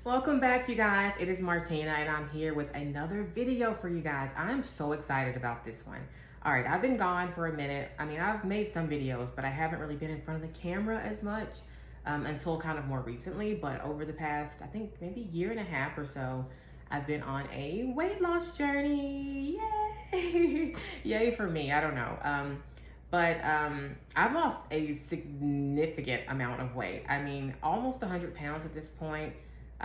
Welcome back, you guys. It is Martina and I'm here with another video for you guys. I'm so excited about this one. All right, I've been gone for a minute. I mean, I've made some videos, but I haven't really been in front of the camera as much until kind of more recently. But over the past, I think maybe year and a half or so, I've been on a weight loss journey. Yay! Yay for me. I don't know. I've lost a significant amount of weight. I mean, almost 100 pounds at this point.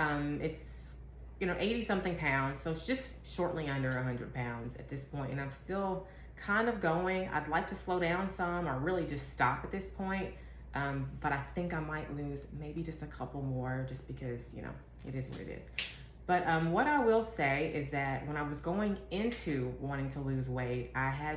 It's 80 something pounds, so it's just shortly under 100 pounds at this point, and I'm still kind of going. I'd like to slow down some or really just stop at this point, but I think I might lose maybe just a couple more just because it is what it is. But what I will say is that when I was going into wanting to lose weight, I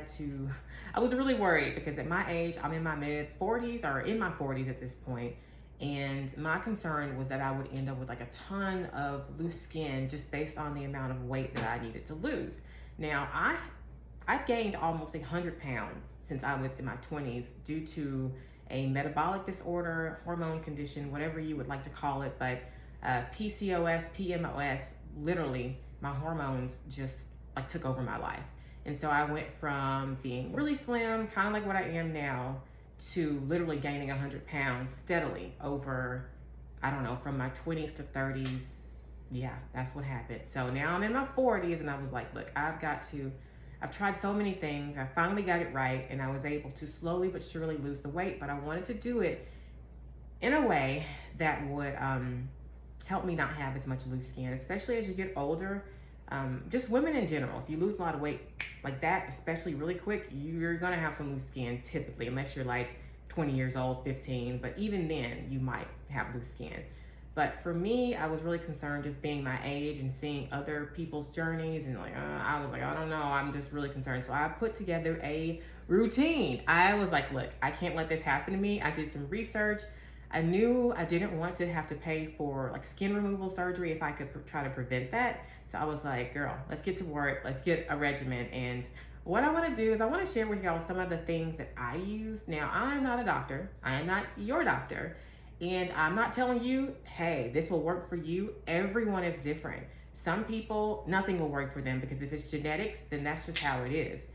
was really worried because at my age, I'm in my mid 40s or in my 40s at this point. And my concern was that I would end up with like a ton of loose skin just based on the amount of weight that I needed to lose. Now, I gained almost 100 pounds since I was in my 20s due to a metabolic disorder, hormone condition, whatever you would like to call it, but PCOS, PMOS, literally my hormones just like took over my life. And so I went from being really slim, kind of like what I am now, to literally gaining 100 pounds steadily over, I don't know, from my 20s to 30s. Yeah, that's what happened. So now I'm in my 40s and I was like, look, I've tried so many things. I finally got it right and I was able to slowly but surely lose the weight, but I wanted to do it in a way that would help me not have as much loose skin, especially as you get older. Just women in general, if you lose a lot of weight like that, especially really quick, you're gonna have some loose skin typically, unless you're like 20 years old, 15, but even then you might have loose skin. But for me, I was really concerned just being my age and seeing other people's journeys and I was like, I don't know, I'm just really concerned. So I put together a routine. I was like, look, I can't let this happen to me. I did some research. I knew I didn't want to have to pay for like skin removal surgery if I could try to prevent that. So I was like, girl, let's get to work. Let's get a regimen. And what I want to do is I want to share with y'all some of the things that I use. Now, I'm not a doctor. I am not your doctor. And I'm not telling you, hey, this will work for you. Everyone is different. Some people, nothing will work for them because if it's genetics, then that's just how it is.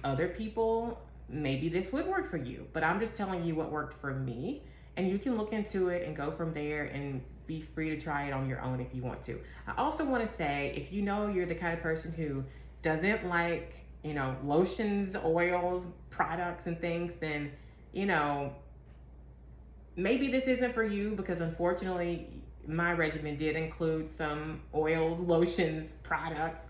Other people, maybe this would work for you, but I'm just telling you what worked for me. And you can look into it and go from there and be free to try it on your own if you want to. I also want to say, if you know you're the kind of person who doesn't like, lotions, oils, products and things, then, maybe this isn't for you because unfortunately my regimen did include some oils, lotions, products.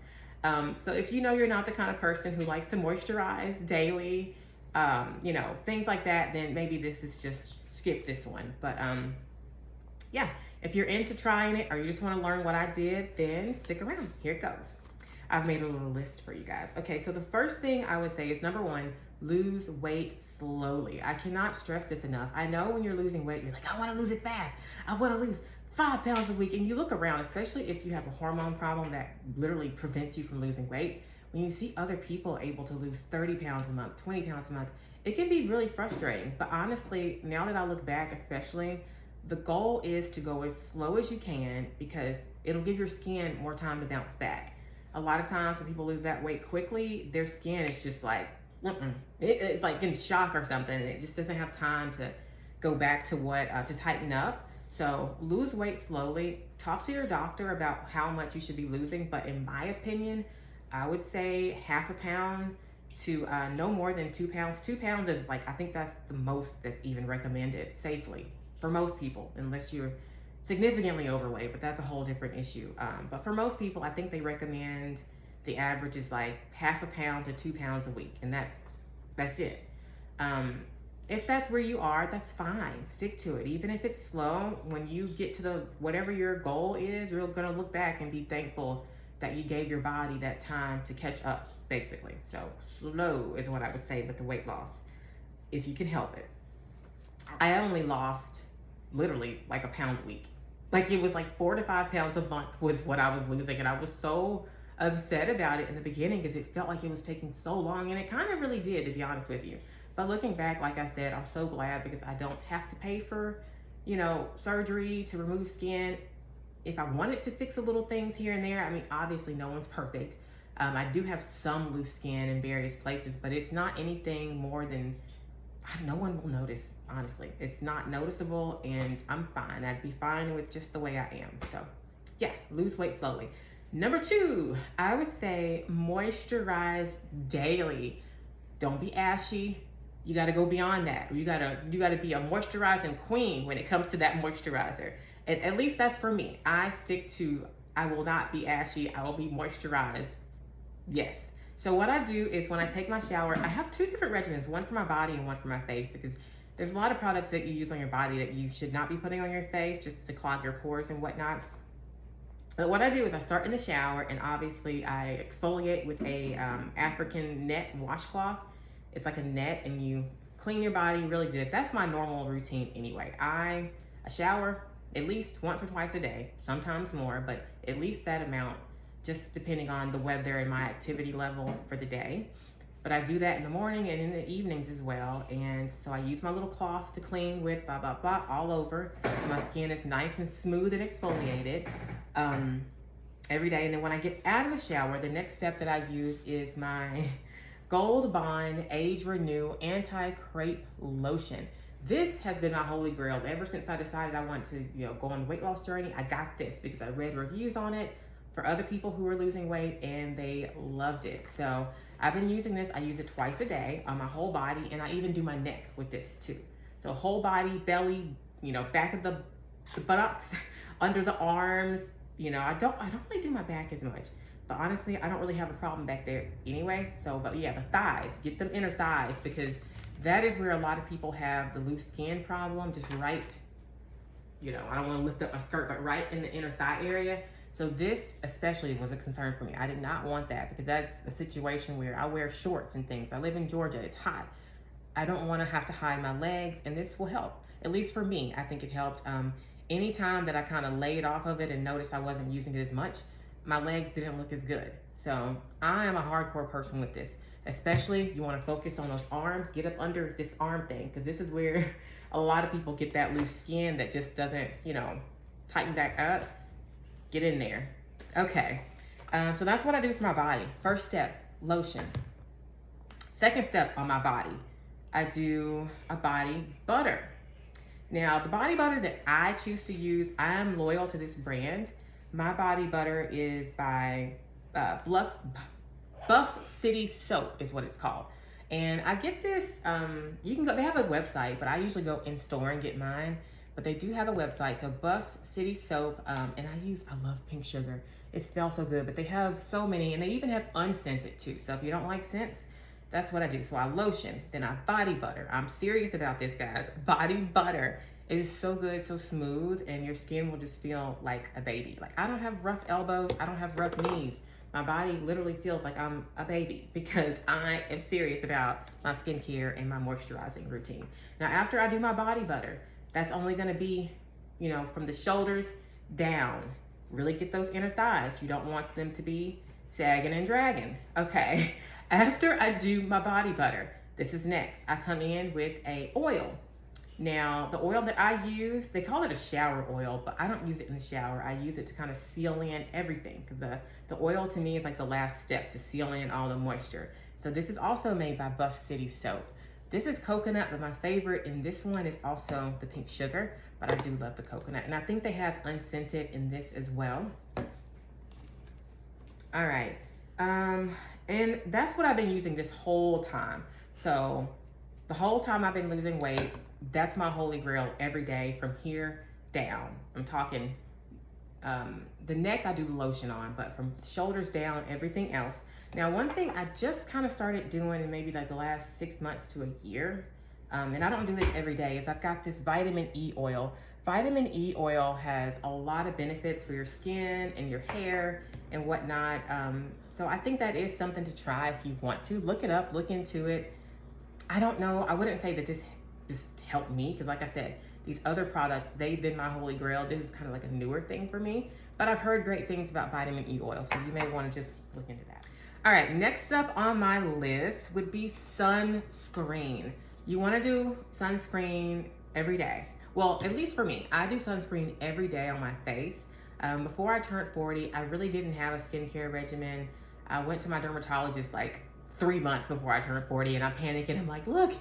So if you know you're not the kind of person who likes to moisturize daily, things like that, then maybe this is just skip this one. But yeah, if you're into trying it or you just want to learn what I did, then stick around. Here it goes. I've made a little list for you guys. Okay, so the first thing I would say is number one, lose weight slowly. I cannot stress this enough. I know when you're losing weight, you're like, I want to lose it fast. I want to lose 5 pounds a week. And you look around, especially if you have a hormone problem that literally prevents you from losing weight. When you see other people able to lose 30 pounds a month, 20 pounds a month, it can be really frustrating. But honestly, now that I look back, especially, the goal is to go as slow as you can because it'll give your skin more time to bounce back. A lot of times when people lose that weight quickly, their skin is just like, it's like in shock or something. And it just doesn't have time to go back to to tighten up. So lose weight slowly. Talk to your doctor about how much you should be losing. But in my opinion, I would say half a pound to no more than 2 pounds. 2 pounds is like, I think that's the most that's even recommended safely for most people, unless you're significantly overweight, but that's a whole different issue. But for most people, I think they recommend the average is like half a pound to 2 pounds a week, and that's it. If that's where you are, that's fine. Stick to it. Even if it's slow, when you get to whatever your goal is, you're gonna look back and be thankful that you gave your body that time to catch up, basically. So slow is what I would say with the weight loss, if you can help it. I only lost literally like a pound a week. Like it was like 4 to 5 pounds a month was what I was losing. And I was so upset about it in the beginning because it felt like it was taking so long, and it kind of really did, to be honest with you. But looking back, like I said, I'm so glad because I don't have to pay for, surgery to remove skin. if I wanted to fix a little things here and there, I mean, obviously no one's perfect. I do have some loose skin in various places, but it's not anything more than, no one will notice, honestly. It's not noticeable, and I'm fine. I'd be fine with just the way I am. So yeah, lose weight slowly. Number 2, I would say moisturize daily. Don't be ashy. You got to go beyond that. You got to be a moisturizing queen when it comes to that moisturizer. And at least that's for me. I stick to, I will not be ashy. I will be moisturized. Yes. So what I do is when I take my shower, I have 2 different regimens, one for my body and one for my face, because there's a lot of products that you use on your body that you should not be putting on your face just to clog your pores and whatnot. But what I do is I start in the shower, and obviously I exfoliate with a African net washcloth. It's like a net, and you clean your body really good. That's my normal routine anyway. I shower at least once or twice a day, sometimes more, but at least that amount, just depending on the weather and my activity level for the day. But I do that in the morning and in the evenings as well. And so I use my little cloth to clean with, blah, blah, blah, all over. So my skin is nice and smooth and exfoliated every day. And then when I get out of the shower, the next step that I use is my Gold Bond Age Renew Anti-Crepe Lotion. This has been my holy grail ever since I decided I want to, go on the weight loss journey. I got this because I read reviews on it for other people who were losing weight, and they loved it. So I've been using this. I use it twice a day on my whole body, and I even do my neck with this too. So whole body, belly, back of the buttocks, under the arms. I don't really do my back as much, but honestly, I don't really have a problem back there anyway. So, but yeah, the thighs, get them inner thighs, because that is where a lot of people have the loose skin problem, just right, I don't want to lift up my skirt, but right in the inner thigh area. So this especially was a concern for me. I did not want that, because that's a situation where I wear shorts and things. I live in Georgia, it's hot. I don't want to have to hide my legs, and this will help. At least for me, I think it helped. Anytime that I kind of laid off of it and noticed I wasn't using it as much, my legs didn't look as good. So I am a hardcore person with this. Especially, you want to focus on those arms, get up under this arm thing, because this is where a lot of people get that loose skin that just doesn't, tighten back up. Get in there. Okay, so that's what I do for my body. First step, lotion. Second step on my body, I do a body butter. Now, the body butter that I choose to use, I am loyal to this brand. My body butter is by Buff City Soap is what it's called. And I get this, you can go, they have a website, but I usually go in store and get mine. But they do have a website, so Buff City Soap, and I love pink sugar. It smells so good, but they have so many, and they even have unscented too. So if you don't like scents, that's what I do. So I lotion, then I body butter. I'm serious about this, guys. Body butter. It is so good, so smooth, and your skin will just feel like a baby. Like, I don't have rough elbows, I don't have rough knees. My body literally feels like I'm a baby, because I am serious about my skincare and my moisturizing routine. Now, after I do my body butter, that's only gonna be, from the shoulders down. Really get those inner thighs. You don't want them to be sagging and dragging. Okay, after I do my body butter, this is next. I come in with a oil. Now, the oil that I use, they call it a shower oil, but I don't use it in the shower. I use it to kind of seal in everything, because the oil to me is like the last step to seal in all the moisture. So this is also made by Buff City Soap. This is coconut, but my favorite in this one is also the pink sugar, but I do love the coconut. And I think they have unscented in this as well. All right, and that's what I've been using this whole time. So the whole time I've been losing weight, that's my holy grail every day from here down. I'm talking the neck I do the lotion on, but from shoulders down, everything else. Now, one thing I just kind of started doing in maybe like the last 6 months to a year, and I don't do this every day, is I've got this vitamin E oil. Vitamin E oil has a lot of benefits for your skin and your hair and whatnot. So I think that is something to try if you want to. Look it up, look into it. I don't know, I wouldn't say that this helped me, because like I said, these other products, they've been my holy grail. This is kind of like a newer thing for me, but I've heard great things about vitamin E oil, so you may want to just look into that. All right, next up on my list would be sunscreen. You want to do sunscreen every day. Well, at least for me, I do sunscreen every day on my face. Before I turned 40, I really didn't have a skincare regimen. I went to my dermatologist like 3 months before I turned 40, and I'm panicking. I'm like, look,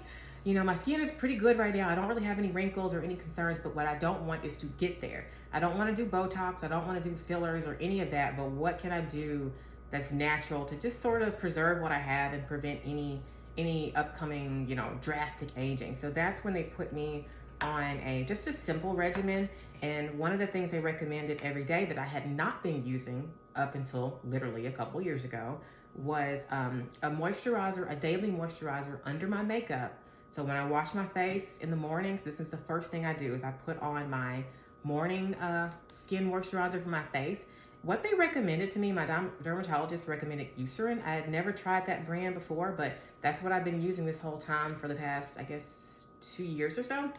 you know, my skin is pretty good right now. I don't really have any wrinkles or any concerns, but what I don't want is to get there. I don't want to do Botox. I don't want to do fillers or any of that, but what can I do that's natural to just sort of preserve what I have and prevent any upcoming, you know, drastic aging. So that's when they put me on just a simple regimen. And one of the things they recommended every day that I had not been using up until literally a couple years ago was a moisturizer, a daily moisturizer under my makeup. So when I wash my face in the mornings, this is the first thing I do is I put on my morning skin moisturizer for my face. What they recommended to me, my dermatologist recommended Eucerin. I had never tried that brand before, but that's what I've been using this whole time for the past, I guess, 2 years or so.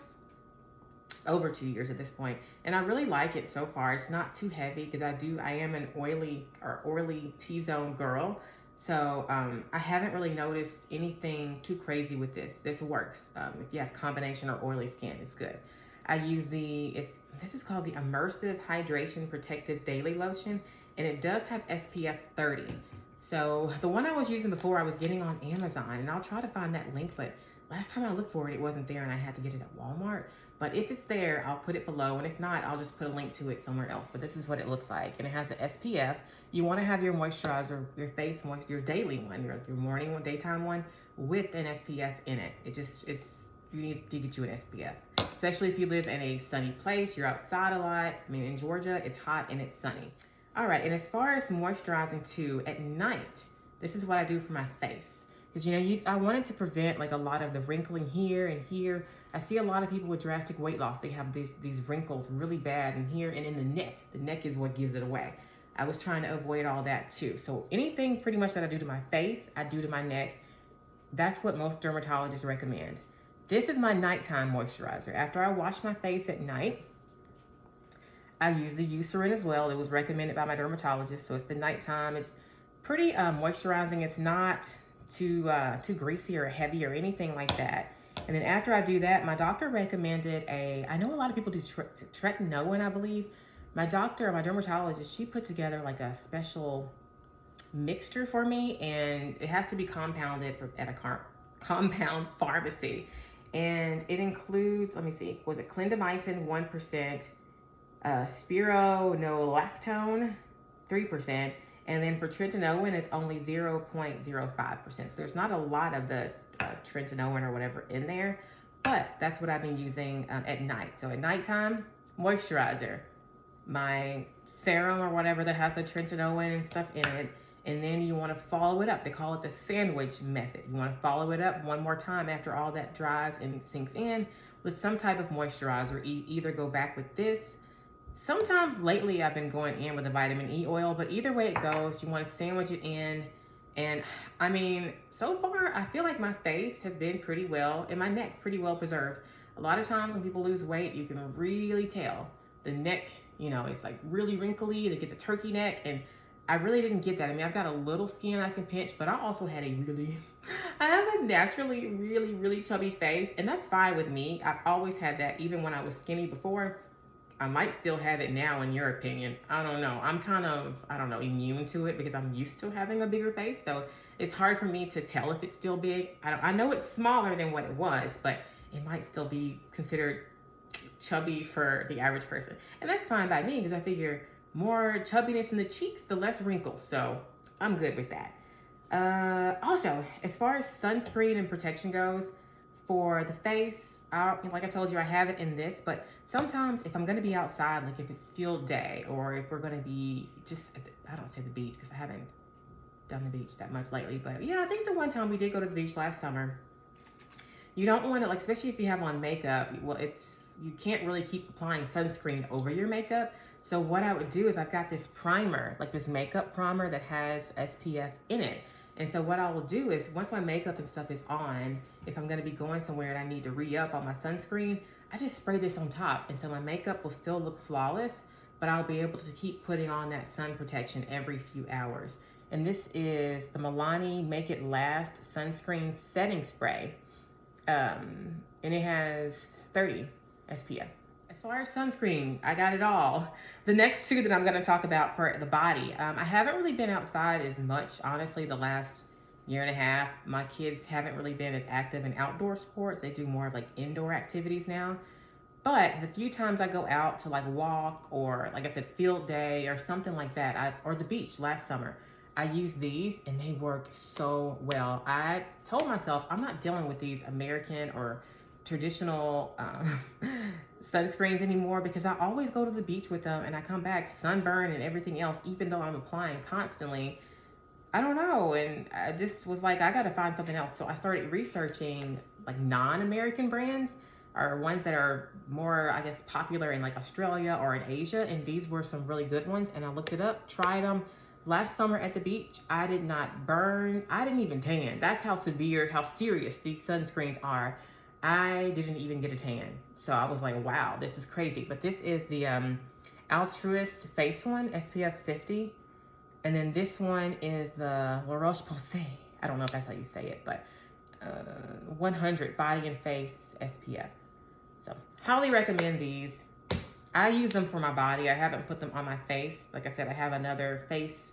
Over 2 years at this point. And I really like it so far. It's not too heavy because I am an oily T-zone girl. So I haven't really noticed anything too crazy with this. This works. If you have combination or oily skin, it's good. I use this is called the Immersive Hydration Protective Daily Lotion, and it does have SPF 30. So the one I was using before, I was getting on Amazon, and I'll try to find that link, but last time I looked for it, it wasn't there, and I had to get it at Walmart. But if it's there, I'll put it below, and if not, I'll just put a link to it somewhere else. But this is what it looks like, and it has the SPF. You want to have your moisturizer, your face moisturizer, your daily one, your morning one, daytime one, with an SPF in it. You need to get you an SPF, especially if you live in a sunny place, you're outside a lot. I mean, in Georgia, it's hot and it's sunny. All right, and as far as moisturizing too, at night, this is what I do for my face. Because, you know, I wanted to prevent like a lot of the wrinkling here and here. I see a lot of people with drastic weight loss. They have these wrinkles really bad in here and in the neck. The neck is what gives it away. I was trying to avoid all that too. So anything pretty much that I do to my face, I do to my neck. That's what most dermatologists recommend. This is my nighttime moisturizer. After I wash my face at night, I use the Eucerin as well. It was recommended by my dermatologist. So it's the nighttime. It's pretty moisturizing. It's not too greasy or heavy or anything like that. And then after I do that, my doctor recommended I know a lot of people do Tretinoin, I believe. My doctor, my dermatologist, she put together like a special mixture for me, and it has to be compounded at a compound pharmacy. And it includes, let me see, was it clindamycin 1%, spironolactone 3%, and then for tretinoin, it's only 0.05%. So there's not a lot of the tretinoin or whatever in there, but that's what I've been using at night. So at nighttime, moisturizer, my serum or whatever that has the tretinoin and stuff in it, and then you want to follow it up. They call it the sandwich method. You want to follow it up one more time after all that dries and sinks in with some type of moisturizer. Either go back with this. Sometimes lately I've been going in with a vitamin E oil, but either way it goes, you want to sandwich it in. And I mean, so far I feel like my face has been pretty well, and my neck pretty well preserved. A lot of times when people lose weight, you can really tell the neck, you know, it's like really wrinkly. They get the turkey neck, and I really didn't get that. I mean, I've got a little skin I can pinch, but I also had I have a naturally really chubby face, and that's fine with me. I've always had that, even when I was skinny before. I might still have it now, in your opinion. I don't know. I'm kind of, immune to it because I'm used to having a bigger face. So it's hard for me to tell if it's still big. I know it's smaller than what it was, but it might still be considered chubby for the average person. And that's fine by me because I figure more chubbiness in the cheeks, the less wrinkles. So I'm good with that. Also, as far as sunscreen and protection goes, for the face, like I told you, I have it in this, but sometimes if I'm going to be outside, like if it's field day, or if we're going to be just, I don't say the beach because I haven't done the beach that much lately, but yeah, I think the one time we did go to the beach last summer, you don't want to, like, especially if you have on makeup, well, you can't really keep applying sunscreen over your makeup. So what I would do is I've got this primer, like this makeup primer that has SPF in it. And so what I will do is once my makeup and stuff is on, if I'm going to be going somewhere and I need to re-up on my sunscreen, I just spray this on top. And so my makeup will still look flawless, but I'll be able to keep putting on that sun protection every few hours. And this is the Milani Make It Last Sunscreen Setting Spray. And it has 30 SPF. As far as sunscreen, I got it all. The next two that I'm going to talk about for the body, I haven't really been outside as much, honestly, the last year and a half. My kids haven't really been as active in outdoor sports. They do more of like indoor activities now. But the few times I go out to like walk or, like I said, field day or something like that, or the beach last summer, I used these and they work so well. I told myself I'm not dealing with these American or traditional sunscreens anymore, because I always go to the beach with them and I come back sunburned and everything else, even though I'm applying constantly. I don't know. And I just was like, I got to find something else. So I started researching like non-American brands, or ones that are more, I guess, popular in like Australia or in Asia. And these were some really good ones. And I looked it up, tried them. Last summer at the beach, I did not burn. I didn't even tan. That's how severe, how serious these sunscreens are. I didn't even get a tan. So I was like, wow, this is crazy. But this is the Altruist face one, SPF 50. And then this one is the Roche-Posay, I don't know if that's how you say it, but 100 body and face SPF. So highly recommend these. I use them for my body. I haven't put them on my face. Like I said, I have another face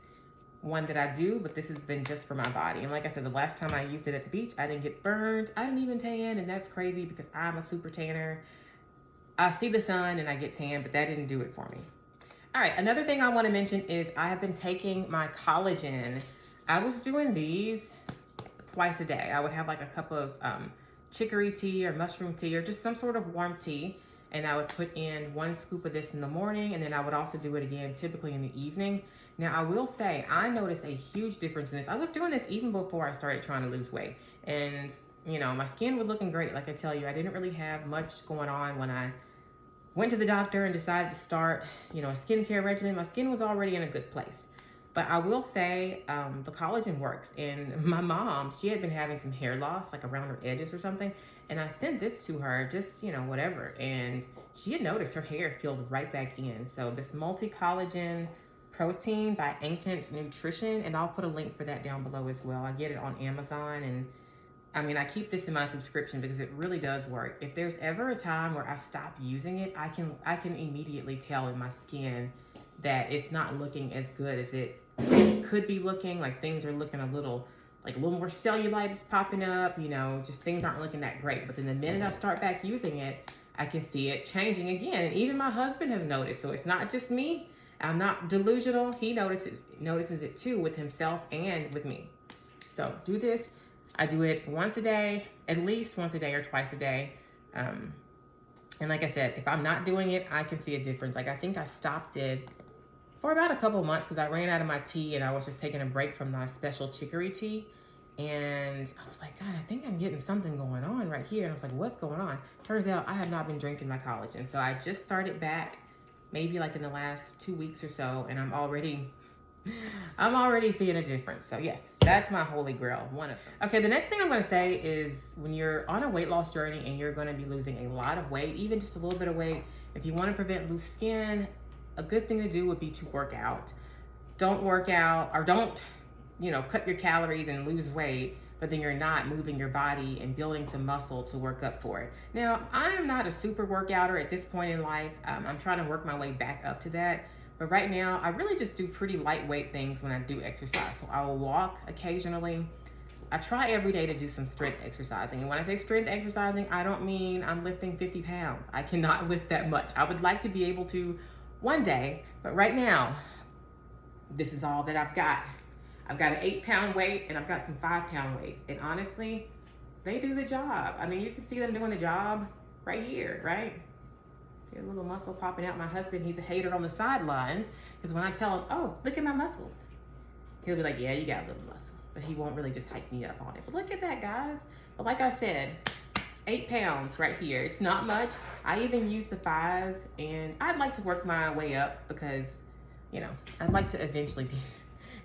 one that I do, but this has been just for my body. And like I said, the last time I used it at the beach, I didn't get burned. I didn't even tan, and that's crazy because I'm a super tanner. I see the sun and I get tan, but that didn't do it for me. All right, another thing I want to mention is I have been taking my collagen. I was doing these twice a day. I would have like a cup of chicory tea or mushroom tea or just some sort of warm tea, and I would put in 1 scoop of this in the morning, and then I would also do it again typically in the evening. Now, I will say I noticed a huge difference in this. I was doing this even before I started trying to lose weight, and you know, my skin was looking great. Like I tell you, I didn't really have much going on when I went to the doctor and decided to start, you know, a skincare regimen. My skin was already in a good place. But I will say the collagen works. And my mom, she had been having some hair loss, like around her edges or something. And I sent this to her, just, you know, whatever. And she had noticed her hair filled right back in. So this Multi-Collagen protein by Ancient Nutrition, and I'll put a link for that down below as well. I get it on Amazon, and I mean, I keep this in my subscription because it really does work. If there's ever a time where I stop using it, I can immediately tell in my skin that it's not looking as good as it could be looking. Like things are looking a little more cellulite is popping up, you know, just things aren't looking that great. But then the minute I start back using it, I can see it changing again. And even my husband has noticed. So it's not just me. I'm not delusional. He notices it too with himself and with me. So do this. I do it once a day, at least once a day or twice a day. And like I said, if I'm not doing it, I can see a difference. Like I think I stopped it for about a couple months because I ran out of my tea and I was just taking a break from my special chicory tea. And I was like, God, I think I'm getting something going on right here. And I was like, what's going on? Turns out I have not been drinking my collagen. So I just started back maybe like in the last 2 weeks or so, and I'm already seeing a difference. So yes, that's my holy grail, one of them. Okay, the next thing I'm gonna say is when you're on a weight loss journey and you're gonna be losing a lot of weight, even just a little bit of weight, if you wanna prevent loose skin, a good thing to do would be to work out. Don't work out, or don't, you know, cut your calories and lose weight, but then you're not moving your body and building some muscle to work up for it. Now, I am not a super workouter at this point in life. I'm trying to work my way back up to that. But right now, I really just do pretty lightweight things when I do exercise. So I will walk occasionally. I try every day to do some strength exercising. And when I say strength exercising, I don't mean I'm lifting 50 pounds. I cannot lift that much. I would like to be able to one day, but right now, this is all that I've got. I've got an 8-pound weight and I've got some 5-pound weights. And honestly, they do the job. I mean, you can see them doing the job right here, right? See a little muscle popping out. My husband, he's a hater on the sidelines because when I tell him, oh, look at my muscles, he'll be like, yeah, you got a little muscle. But he won't really just hype me up on it. But look at that, guys. But like I said, 8 pounds right here. It's not much. I even use the 5, and I'd like to work my way up because, you know, I'd like to eventually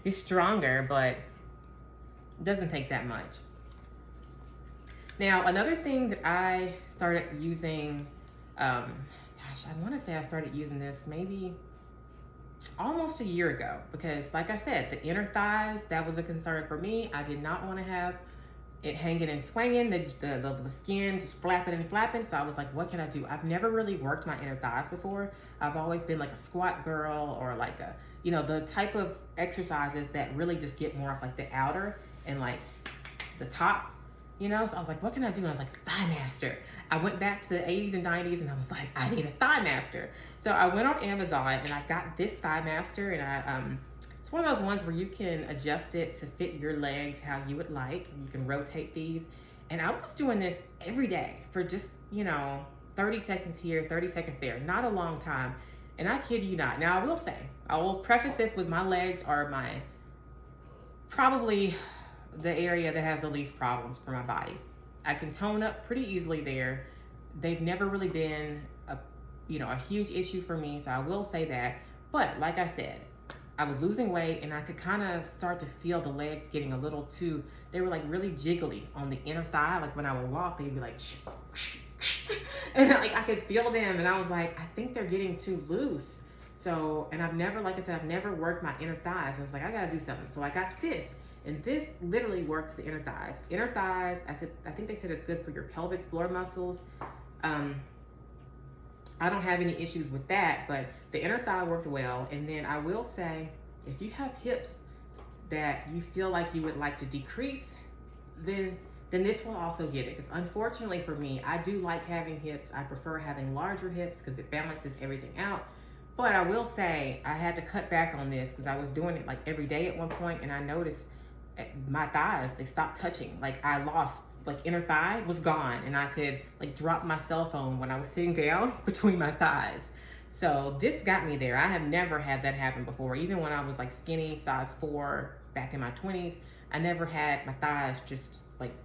be stronger, but it doesn't take that much. Now, another thing that I started using, I want to say I started using this maybe almost a year ago because, like I said, the inner thighs, that was a concern for me. I did not want to have it hanging and swinging, the skin just flapping and flapping. So I was like, what can I do? I've never really worked my inner thighs before. I've always been like a squat girl, or like a, you know, the type of exercises that really just get more of like the outer and like the top, you know? So I was like, what can I do? And I was like, Thigh Master. I went back to the 80s and 90s and I was like, I need a Thigh Master. So I went on Amazon and I got this Thigh Master, and it's one of those ones where you can adjust it to fit your legs how you would like. You can rotate these. And I was doing this every day for just, you know, 30 seconds here, 30 seconds there. Not a long time. And I kid you not. Now I will say, I will preface this with my legs are probably the area that has the least problems for my body. I can tone up pretty easily there. They've never really been a huge issue for me. So I will say that. But like I said, I was losing weight and I could kind of start to feel the legs getting a little too, they were like really jiggly on the inner thigh. Like when I would walk, they'd be like, and like I could feel them, and I was like, I think they're getting too loose. So, and I've never, like I said, I've never worked my inner thighs. I was like, I gotta do something. So I got this, and this literally works the inner thighs. Inner thighs, I think they said it's good for your pelvic floor muscles. I don't have any issues with that, but the inner thigh worked well. And then I will say, if you have hips that you feel like you would like to decrease, then this will also get it. Because unfortunately for me, I do like having hips. I prefer having larger hips because it balances everything out. But I will say I had to cut back on this because I was doing it like every day at one point, and I noticed my thighs, they stopped touching. Like I lost, like inner thigh was gone, and I could like drop my cell phone when I was sitting down between my thighs. So this got me there. I have never had that happen before. Even when I was like skinny, size 4, back in my 20s, I never had my thighs just like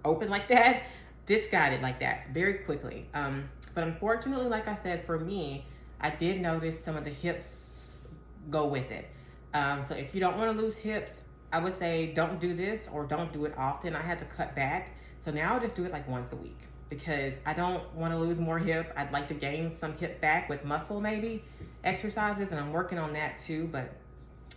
open like that. This got it like that very quickly. But unfortunately, like I said, for me, I did notice some of the hips go with it. So if you don't want to lose hips, I would say don't do this, or don't do it often. I had to cut back. So now I just do it like once a week because I don't want to lose more hip. I'd like to gain some hip back with muscle maybe exercises, and I'm working on that too. But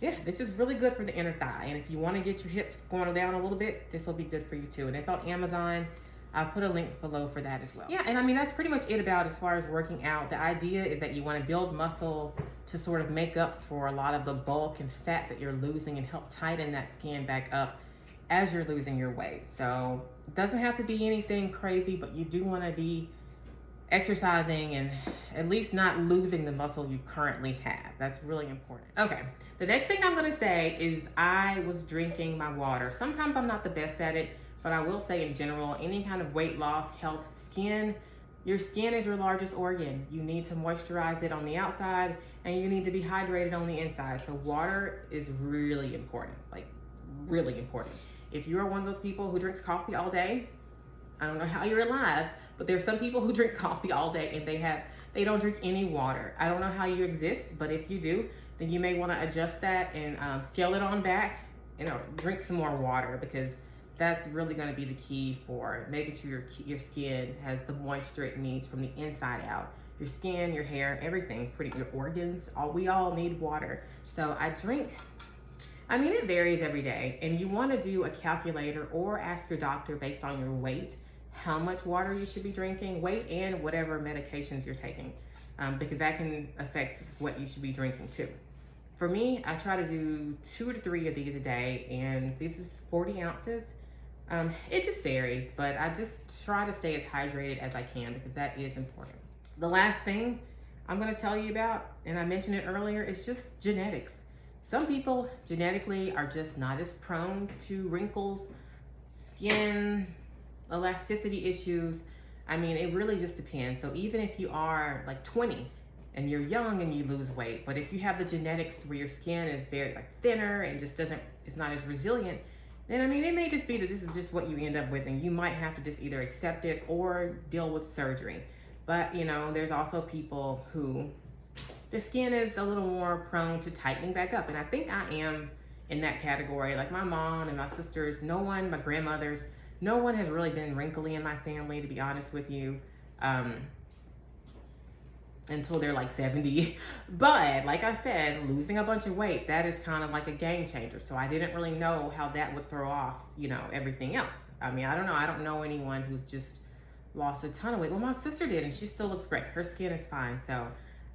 yeah, this is really good for the inner thigh. And if you want to get your hips going down a little bit, this will be good for you too. And it's on Amazon. I'll put a link below for that as well. Yeah, and I mean, that's pretty much it about as far as working out. The idea is that you want to build muscle to sort of make up for a lot of the bulk and fat that you're losing and help tighten that skin back up as you're losing your weight. So it doesn't have to be anything crazy, but you do want to be exercising and at least not losing the muscle you currently have. That's really important. Okay, the next thing I'm going to say is I was drinking my water. Sometimes I'm not the best at it, but I will say in general, any kind of weight loss, health, skin, your skin is your largest organ. You need to moisturize it on the outside, and you need to be hydrated on the inside. So water is really important, like really important. If you are one of those people who drinks coffee all day, I don't know how you're alive, but there's some people who drink coffee all day and they don't drink any water. I don't know how you exist, but if you do, then you may want to adjust that and scale it on back, drink some more water, because that's really going to be the key for making sure your skin has the moisture it needs from the inside out. Your skin, your hair, everything, your organs, we all need water. So I drink, I mean, it varies every day, and you want to do a calculator or ask your doctor based on your weight how much water you should be drinking, weight and whatever medications you're taking, because that can affect what you should be drinking too. For me, I try to do 2 to 3 of these a day, and this is 40 ounces. It just varies, but I just try to stay as hydrated as I can because that is important. The last thing I'm going to tell you about, and I mentioned it earlier, is just genetics. Some people genetically are just not as prone to wrinkles, skin, elasticity issues. I mean, it really just depends. So even if you are like 20 and you're young and you lose weight, but if you have the genetics where your skin is very like thinner and just it's not as resilient, then I mean, it may just be that this is just what you end up with, and you might have to just either accept it or deal with surgery. But there's also people who the skin is a little more prone to tightening back up, and I think I am in that category. Like my mom and my sisters, my grandmothers, no one has really been wrinkly in my family, to be honest with you. until they're like 70. But like I said, losing a bunch of weight, that is kind of like a game changer. So I didn't really know how that would throw off, you know, everything else. I mean, I don't know. I don't know anyone who's just lost a ton of weight. Well, my sister did, and she still looks great. Her skin is fine. So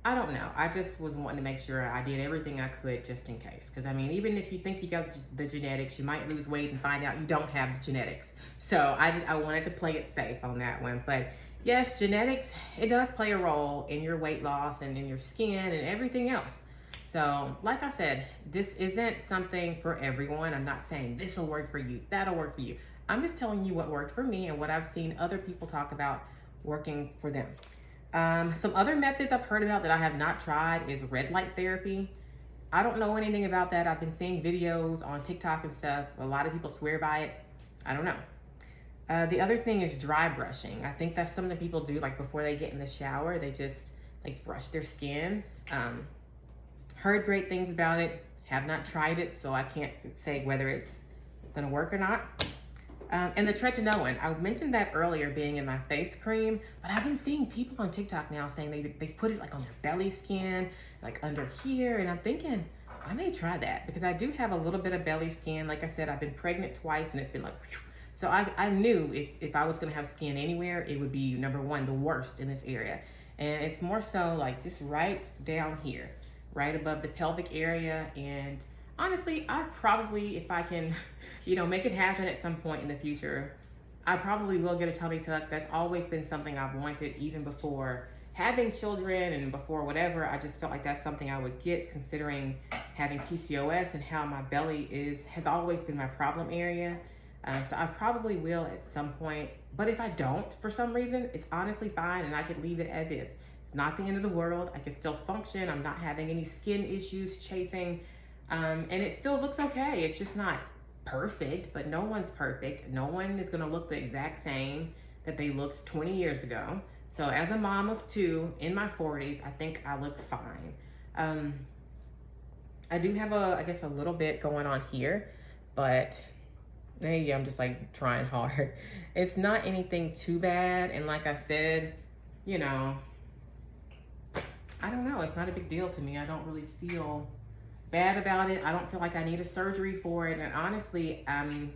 I don't know. I just was wanting to make sure I did everything I could just in case. Because, I mean, even if you think you got the genetics, you might lose weight and find out you don't have the genetics. So I wanted to play it safe on that one. But yes, genetics, it does play a role in your weight loss and in your skin and everything else. So, like I said, this isn't something for everyone. I'm not saying this will work for you, that'll work for you. I'm just telling you what worked for me and what I've seen other people talk about working for them. Some other methods I've heard about that I have not tried is red light therapy. I don't know anything about that. I've been seeing videos on TikTok and stuff. A lot of people swear by it. I don't know. The other thing is dry brushing. I think that's something people do like before they get in the shower. They just like brush their skin. Heard great things about it. Have not tried it, so I can't say whether it's gonna work or not. And the Tretinoin, I mentioned that earlier being in my face cream, but I've been seeing people on TikTok now saying they put it like on their belly skin, like under here, and I'm thinking, I may try that because I do have a little bit of belly skin. Like I said, I've been pregnant twice and it's been like, so I knew if I was gonna have skin anywhere, it would be number one, the worst in this area. And it's more so like just right down here, right above the pelvic area. And honestly, I probably, if I can, you know, make it happen at some point in the future, I probably will get a tummy tuck. That's always been something I've wanted even before having children and before whatever. I just felt like that's something I would get considering having PCOS and how my belly has always been my problem area. So I probably will at some point, but if I don't, for some reason, it's honestly fine and I could leave it as is. It's not the end of the world. I can still function. I'm not having any skin issues, chafing, and it still looks okay. It's just not perfect, but no one's perfect. No one is gonna look the exact same that they looked 20 years ago. So as a mom of two in my 40s, I think I look fine. I do have I guess a little bit going on here, but maybe I'm just like trying hard. It's not anything too bad. And like I said, you know, I don't know. It's not a big deal to me. I don't really feel bad about it. I don't feel like I need a surgery for it. And honestly, I'm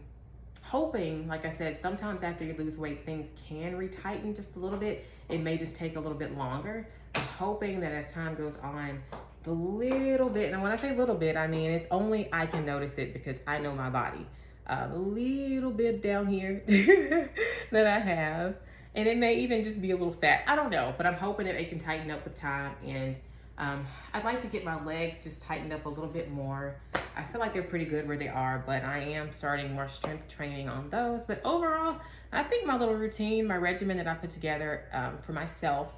hoping, like I said, sometimes after you lose weight, things can retighten just a little bit. It may just take a little bit longer. I'm hoping that as time goes on, the little bit, and when I say little bit, I mean, it's only I can notice it because I know my body. A little bit down here that I have, and it may even just be a little fat. I don't know, but I'm hoping that it can tighten up with time. And I'd like to get my legs just tightened up a little bit more. I feel like they're pretty good where they are, but I am starting more strength training on those. But overall, I think my little routine, my regimen that I put together for myself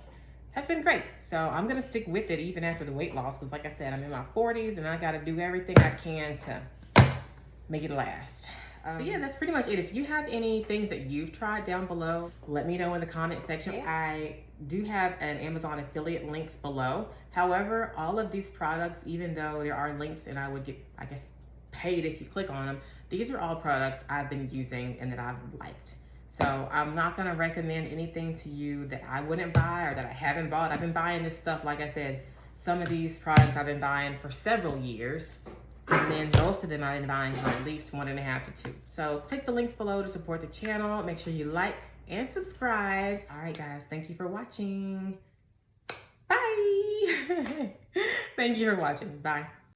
has been great. So I'm gonna stick with it even after the weight loss, because like I said, I'm in my 40s and I gotta do everything I can to make it last. But yeah, that's pretty much it. If you have any things that you've tried down below, let me know in the comment section. I do have an Amazon affiliate links below. However, all of these products, even though there are links and I would get, I guess, paid if you click on them, these are all products I've been using and that I've liked. So I'm not gonna recommend anything to you that I wouldn't buy or that I haven't bought. I've been buying this stuff, like I said, some of these products I've been buying for several years. And then most of them I've been buying for at least 1.5 to 2. So click the links below to support the channel. Make sure you like and subscribe. All right, guys, thank you for watching. Bye. Thank you for watching. Bye.